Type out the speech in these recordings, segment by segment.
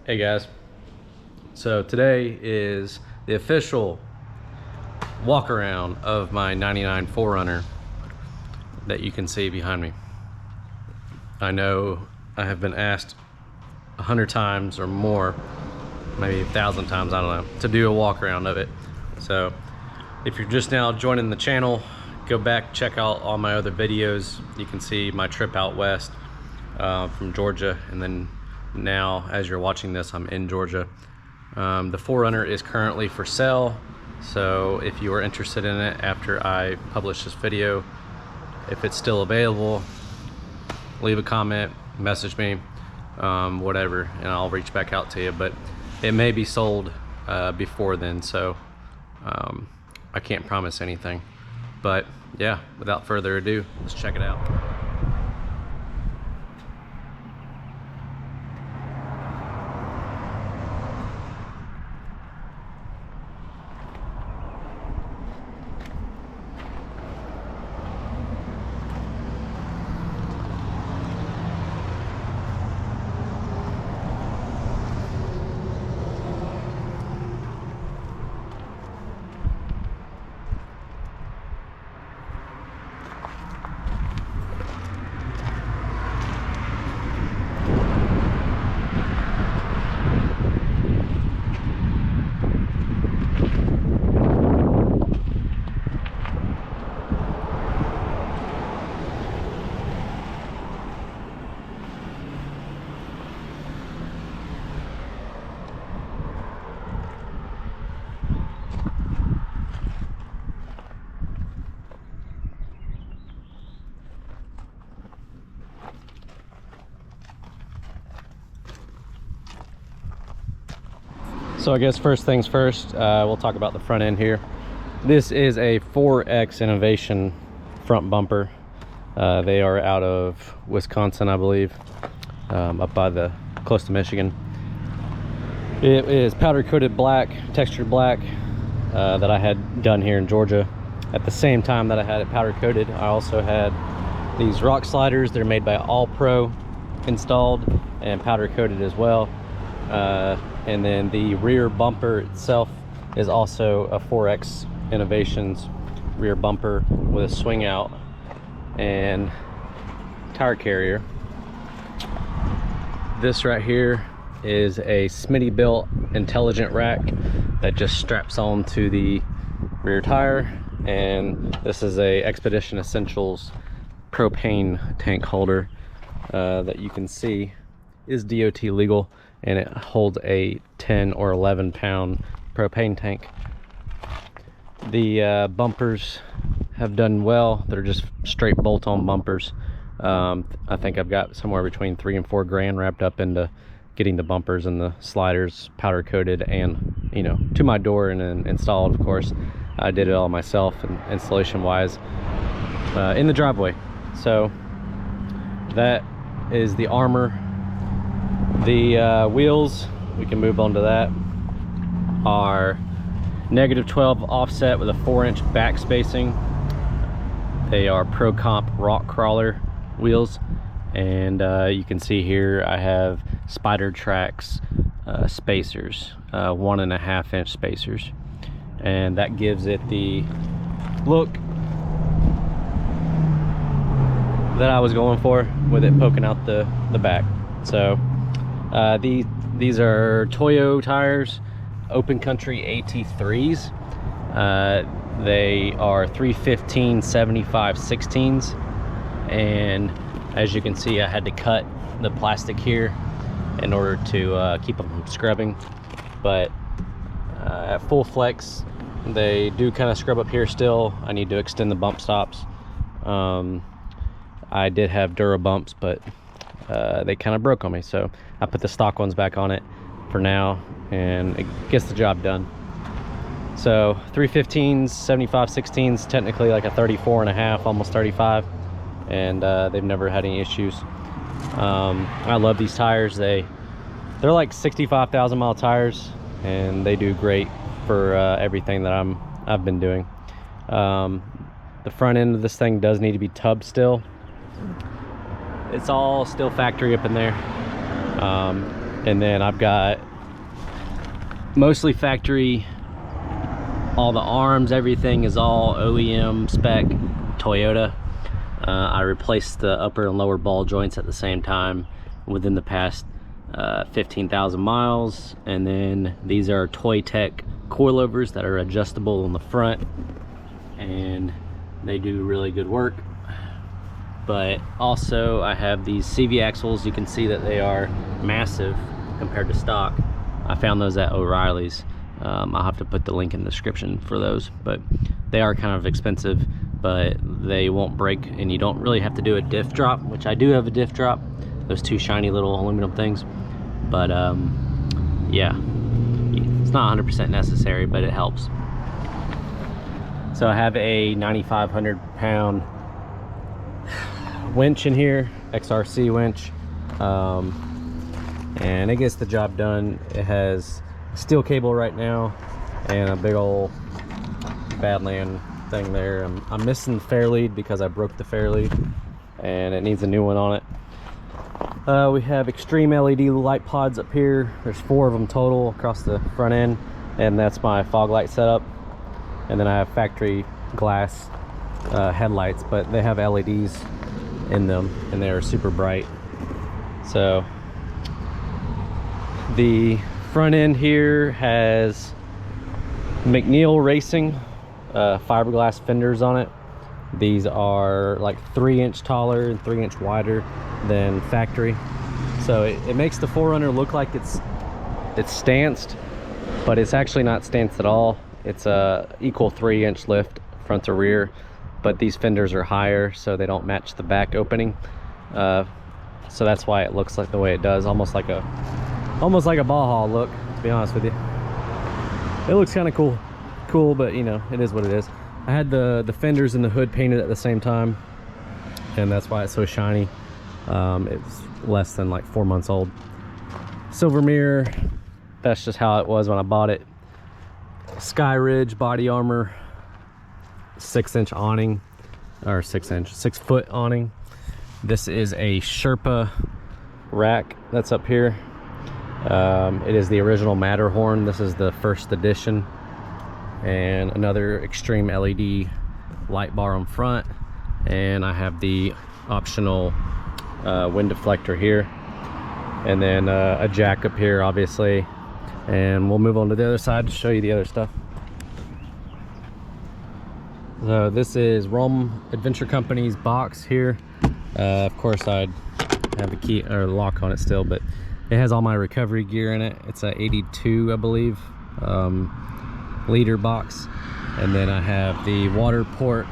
Hey guys, so today is the official walk around of my 99 4Runner that you can see behind me. I know I have been asked 100 times or more, maybe 1,000 times, I don't know, to do a walk around of it. So if you're just now joining the channel, go back, check out all my other videos. You can see my trip out west from Georgia, and then now as you're watching this, I'm in Georgia. The 4Runner is currently for sale, so if you are interested in it after I publish this video, if it's still available, leave a comment, message me, whatever, and I'll reach back out to you. But it may be sold before then, so I can't promise anything. But yeah, without further ado, let's check it out. So I guess first things first, we'll talk about the front end here. This is a 4X Innovation front bumper. They are out of Wisconsin, I believe, up by close to Michigan. It is powder coated black, textured black, that I had done here in Georgia. At the same time that I had it powder coated, I also had these rock sliders. They're made by All Pro installed and powder coated as well. And then the rear bumper itself is also a 4X Innovations rear bumper with a swing out and tire carrier. This right here is a Smitty built intelligent rack that just straps on to the rear tire, and this is a Expedition Essentials propane tank holder that you can see is DOT legal, and it holds a 10 or 11 pound propane tank. The bumpers have done well. They're just straight bolt-on bumpers. I think I've got somewhere between $3 and $4 grand wrapped up into getting the bumpers and the sliders powder coated and, you know, to my door and installed. Of course, I did it all myself, and installation wise, in the driveway. So that is the armor. The wheels, we can move on to that, are -12 offset with a 4-inch back spacing. They are Pro Comp rock crawler wheels, and you can see here I have Spider Tracks spacers, 1.5-inch spacers, and that gives it the look that I was going for, with it poking out the back. So these are Toyo tires, Open Country AT3s. They are 315 75 16s, and as you can see, I had to cut the plastic here in order to keep them from scrubbing. But at full flex, they do kind of scrub up here still. I need to extend the bump stops. I did have Dura bumps, but they kind of broke on me, so I put the stock ones back on it for now, and it gets the job done. So 315s 75 16s, technically like a 34.5, almost 35, and they've never had any issues. I love these tires. They're like 65,000 mile tires, and they do great for everything that I've been doing. The front end of this thing does need to be tubbed still. It's all still factory up in there. And then I've got mostly factory, all the arms, everything is all OEM spec Toyota. I replaced the upper and lower ball joints at the same time within the past 15,000 miles. And then these are Toy Tech coilovers that are adjustable on the front, and they do really good work. But also I have these CV axles. You can see that they are massive compared to stock. I found those at O'Reilly's. I'll have to put the link in the description for those, but they are kind of expensive, but they won't break, and you don't really have to do a diff drop, which I do have a diff drop, those two shiny little aluminum things. But yeah, it's not 100% necessary, but it helps. So I have a 9,500 pound winch in here, XRC winch, and it gets the job done. It has steel cable right now and a big old Badland thing there. I'm missing the fair lead because I broke the fair lead and it needs a new one on it. We have extreme LED light pods up here. There's 4 of them total across the front end, and that's my fog light setup. And then I have factory glass headlights, but they have LEDs in them and they're super bright. So the front end here has McNeil Racing fiberglass fenders on it. These are like 3-inch taller and 3-inch wider than factory, so it makes the 4Runner look like it's stanced, but it's actually not stanced at all. It's a equal 3-inch lift front to rear, but these fenders are higher, so they don't match the back opening. So that's why it looks like the way it does, almost like a Baja look, to be honest with you. It looks kind of cool, but you know, it is what it is. I had the fenders and the hood painted at the same time, and that's why it's so shiny. It's less than like 4 months old. Silver mirror, that's just how it was when I bought it. Sky Ridge body armor, 6-inch awning, or 6 foot awning. This is a Sherpa rack that's up here. It is the original Matterhorn. This is the first edition. And another extreme LED light bar on front, and I have the optional wind deflector here, and then a jack up here obviously. And we'll move on to the other side to show you the other stuff. So this is Rum Adventure Company's box here. Of course I'd have a key or lock on it still, but it has all my recovery gear in it. It's a 82, I believe, liter box. And then I have the water port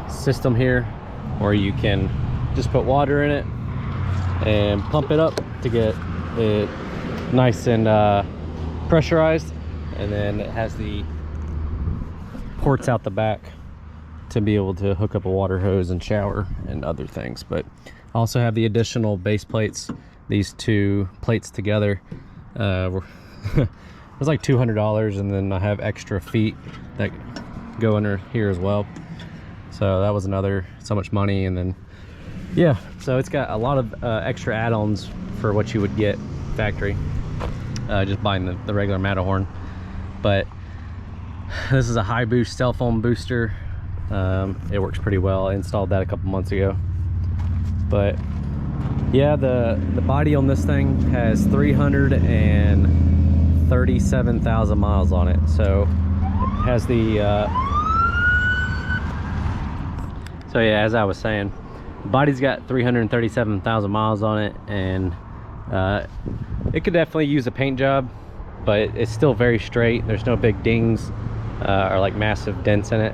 system here, where you can just put water in it and pump it up to get it nice and pressurized. And then it has the ports out the back to be able to hook up a water hose and shower and other things. But I also have the additional base plates. These 2 plates together were it was like $200, and then I have extra feet that go under here as well. So that was another so much money. And then yeah, so it's got a lot of extra add-ons for what you would get factory, just buying the regular Matterhorn. But this is a high boost cell phone booster. It works pretty well. I installed that a couple months ago. But yeah, the body on this thing has 337,000 miles on it. So it has the so yeah, as I was saying, the body's got 337,000 miles on it, and it could definitely use a paint job, but it's still very straight. There's no big dings or like massive dents in it,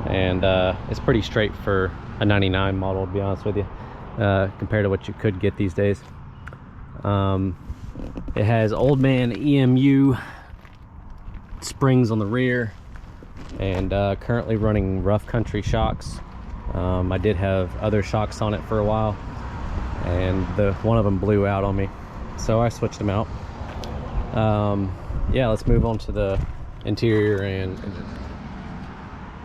and it's pretty straight for a 99 model, to be honest with you, compared to what you could get these days. It has old man EMU springs on the rear, and currently running rough country shocks. I did have other shocks on it for a while, and one of them blew out on me, so I switched them out. Yeah, let's move on to the interior. And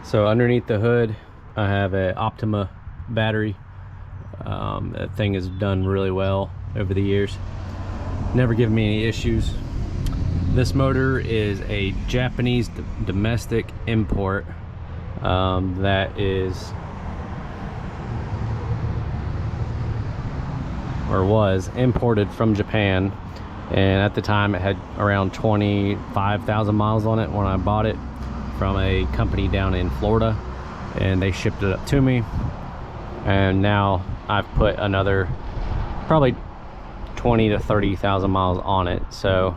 so underneath the hood I have a Optima battery. That thing has done really well over the years. never given me any issues. This motor is a Japanese domestic import that is, or was, imported from Japan, and at the time it had around 25,000 miles on it when I bought it from a company down in Florida, and they shipped it up to me. And now I've put another probably 20 to 30,000 miles on it, so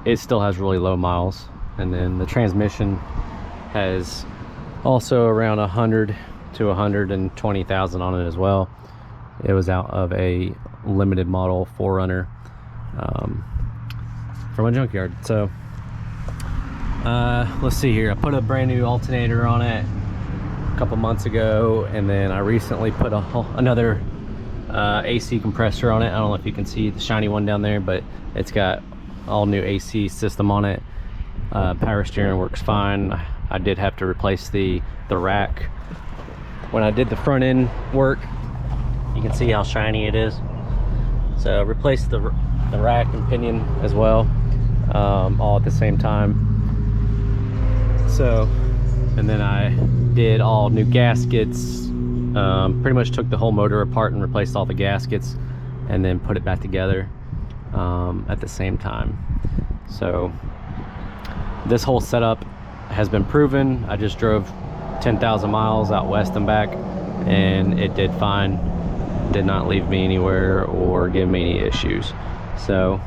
it still has really low miles. And then the transmission has also around 100 to 120,000 on it as well. It was out of a limited model 4Runner from a junkyard. So let's see here. I put a brand new alternator on it a couple months ago, and then I recently put another AC compressor on it. I don't know if you can see the shiny one down there, but it's got all new AC system on it. Power steering works fine. I did have to replace the rack when I did the front end work. You can see how shiny it is. So replaced the rack and pinion as well, all at the same time. So, and then I did all new gaskets. Pretty much took the whole motor apart and replaced all the gaskets, and then put it back together at the same time. So this whole setup has been proven. I just drove 10,000 miles out west and back, and it did fine. Did not leave me anywhere or give me any issues. So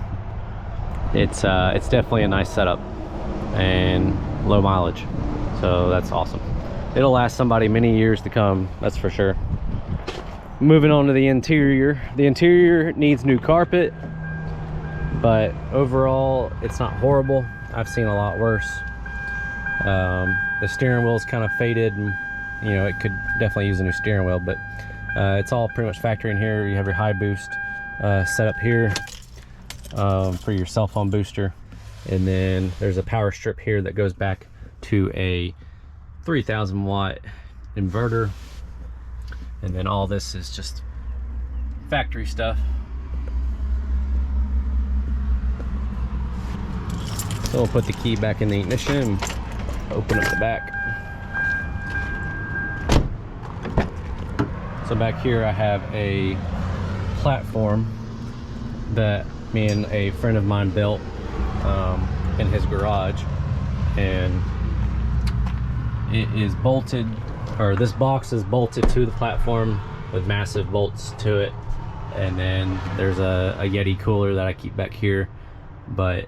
it's definitely a nice setup and low mileage, so that's awesome. It'll last somebody many years to come, that's for sure. Moving on to the interior. The interior needs new carpet, but overall it's not horrible. I've seen a lot worse. The steering wheel's kind of faded, and you know, it could definitely use a new steering wheel, but it's all pretty much factory in here. You have your high boost set up here for your cell phone booster, and then there's a power strip here that goes back to a 3,000 watt inverter, and then all this is just factory stuff. So we'll put the key back in the ignition and open up the back. So back here I have a platform that me and a friend of mine built in his garage, and it is bolted, or this box is bolted to the platform with massive bolts to it, and then there's a Yeti cooler that I keep back here. But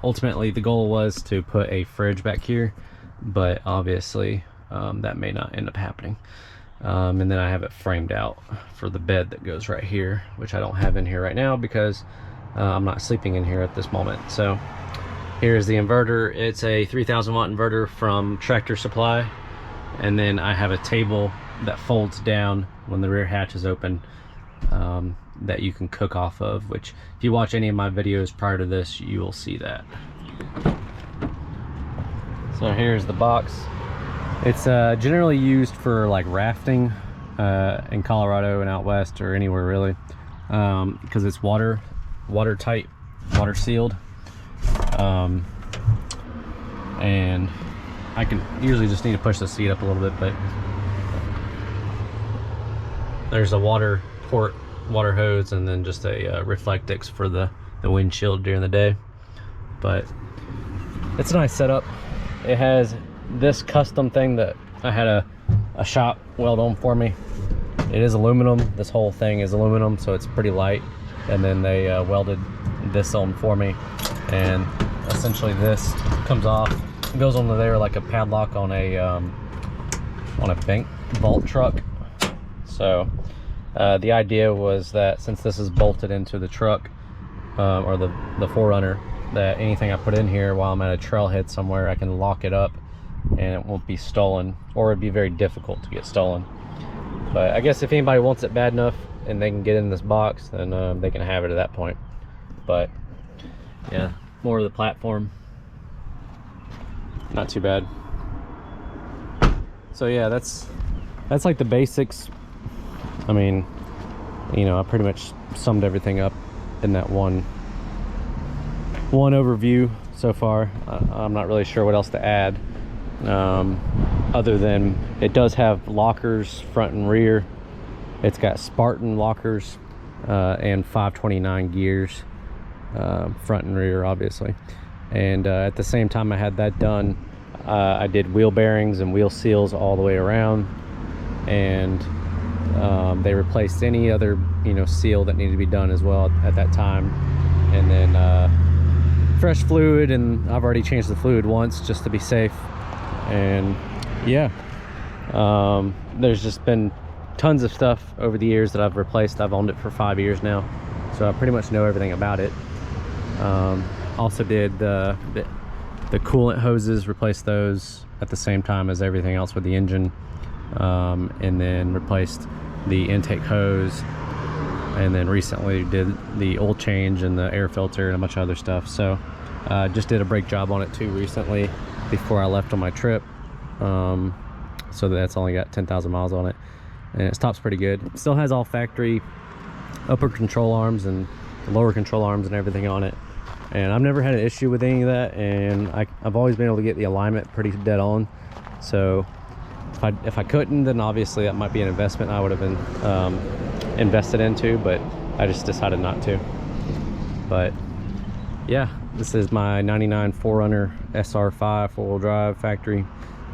ultimately the goal was to put a fridge back here, but obviously that may not end up happening. And then I have it framed out for the bed that goes right here, which I don't have in here right now because I'm not sleeping in here at this moment. So here's the inverter. It's a 3,000 watt inverter from Tractor Supply, and then I have a table that folds down when the rear hatch is open, that you can cook off of, which if you watch any of my videos prior to this, you will see that. So here's the box. It's generally used for like rafting in Colorado and out west, or anywhere really, because it's watertight, water sealed, and I can usually just need to push the seat up a little bit, but there's a water port, water hose, and then just a Reflectix for the windshield during the day. But it's a nice setup. It has this custom thing that I had a shop weld on for me. It is aluminum. This whole thing is aluminum, so it's pretty light, and then they welded this on for me, and essentially this comes off, it goes onto there like a padlock on a bank vault truck. So the idea was that since this is bolted into the truck, or the 4Runner, that anything I put in here while I'm at a trailhead somewhere, I can lock it up and it won't be stolen, or it'd be very difficult to get stolen. But I guess if anybody wants it bad enough and they can get in this box, then they can have it at that point. But yeah, more of the platform, not too bad. So yeah, that's like the basics. I mean, you know, I pretty much summed everything up in that one overview so far. I'm not really sure what else to add, other than it does have lockers front and rear. It's got Spartan lockers and 529 gears, front and rear obviously. And at the same time I had that done, I did wheel bearings and wheel seals all the way around, and they replaced any other seal that needed to be done as well at that time. And then fresh fluid, and I've already changed the fluid once just to be safe. And yeah, there's just been tons of stuff over the years that I've replaced. I've owned it for 5 years now, so I pretty much know everything about it. Also did the coolant hoses, replaced those at the same time as everything else with the engine, and then replaced the intake hose, and then recently did the oil change and the air filter and a bunch of other stuff. So just did a brake job on it too recently before I left on my trip, so that's only got 10,000 miles on it, and it stops pretty good. It still has all factory upper control arms and lower control arms and everything on it, and I've never had an issue with any of that. And I've always been able to get the alignment pretty dead on. So if I couldn't, then obviously that might be an investment I would have been invested into, but I just decided not to. But yeah, this is my 99 4Runner SR5 four-wheel drive factory,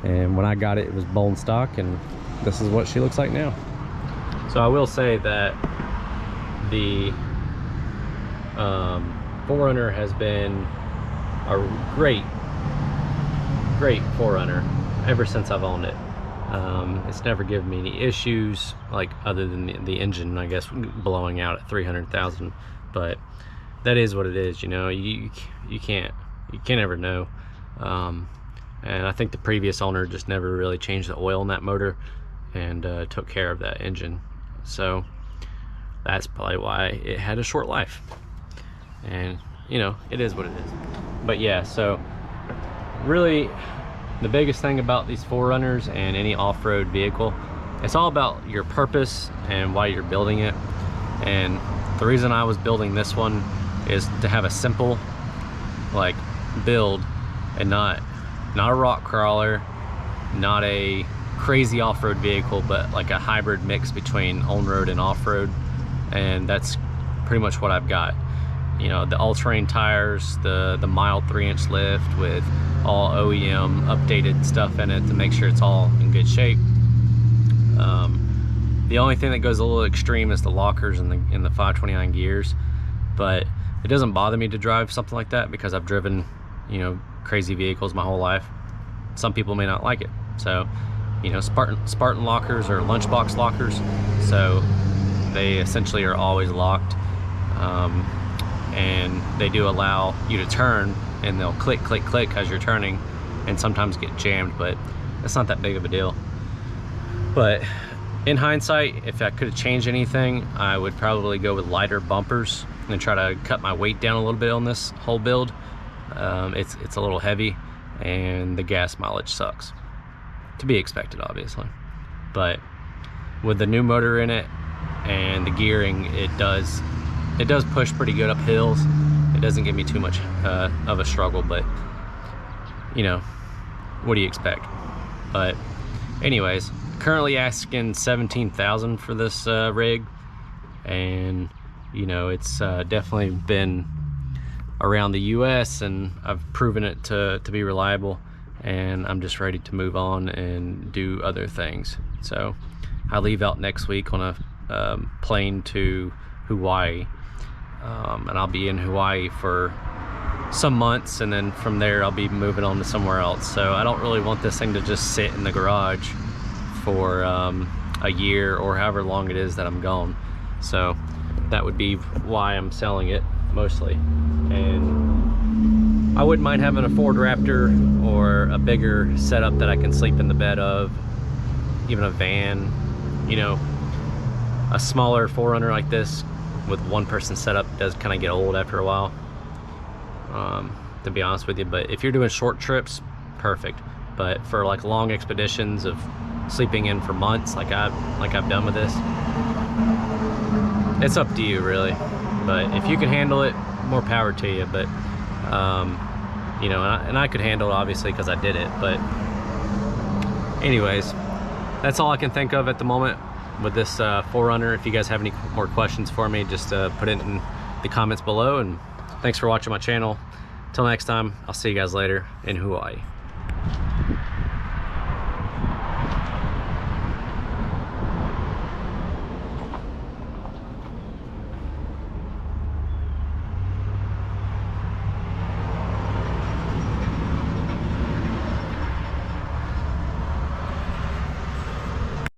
and when I got it, it was bone stock, and this is what she looks like now. So I will say that the 4Runner has been a great 4Runner ever since I've owned it. It's never given me any issues, like other than the engine, I guess, blowing out at 300,000. But that is what it is, you can't ever know. And I think the previous owner just never really changed the oil in that motor and took care of that engine. So that's probably why it had a short life. And it is what it is. But yeah, so really the biggest thing about these 4Runners and any off-road vehicle, it's all about your purpose and why you're building it. And the reason I was building this one is to have a simple build, and not a rock crawler, not a crazy off-road vehicle, but like a hybrid mix between on-road and off-road. And that's pretty much what I've got. The all-terrain tires, the mild 3-inch lift with all OEM updated stuff in it to make sure it's all in good shape. The only thing that goes a little extreme is the lockers in the 529 gears, but it doesn't bother me to drive something like that because I've driven crazy vehicles my whole life. Some people may not like it. So Spartan lockers or lunchbox lockers, so they essentially are always locked. And they do allow you to turn, and they'll click click click as you're turning, and sometimes get jammed, but it's not that big of a deal. But in hindsight, if I could have changed anything, I would probably go with lighter bumpers and try to cut my weight down a little bit on this whole build. It's a little heavy, and the gas mileage sucks, to be expected obviously. But with the new motor in it and the gearing, it does push pretty good up hills. It doesn't give me too much of a struggle, but what do you expect? But anyways, currently asking 17,000 for this rig, and it's definitely been around the US, and I've proven it to be reliable, and I'm just ready to move on and do other things. So I leave out next week on a plane to Hawaii. And I'll be in Hawaii for some months, and then from there I'll be moving on to somewhere else. So I don't really want this thing to just sit in the garage for a year or however long it is that I'm gone. So that would be why I'm selling it mostly. And I wouldn't mind having a Ford Raptor or a bigger setup that I can sleep in the bed of, even a van. A smaller 4Runner like this with one person setup does kind of get old after a while, to be honest with you. But if you're doing short trips, perfect. But for long expeditions of sleeping in for months, like I've done with this, it's up to you really. But if you can handle it, more power to you. But you know, and I could handle it obviously because I did it. But anyways, that's all I can think of at the moment with this 4Runner. If you guys have any more questions for me, just put it in the comments below. And thanks for watching my channel. Till next time, I'll see you guys later in Hawaii.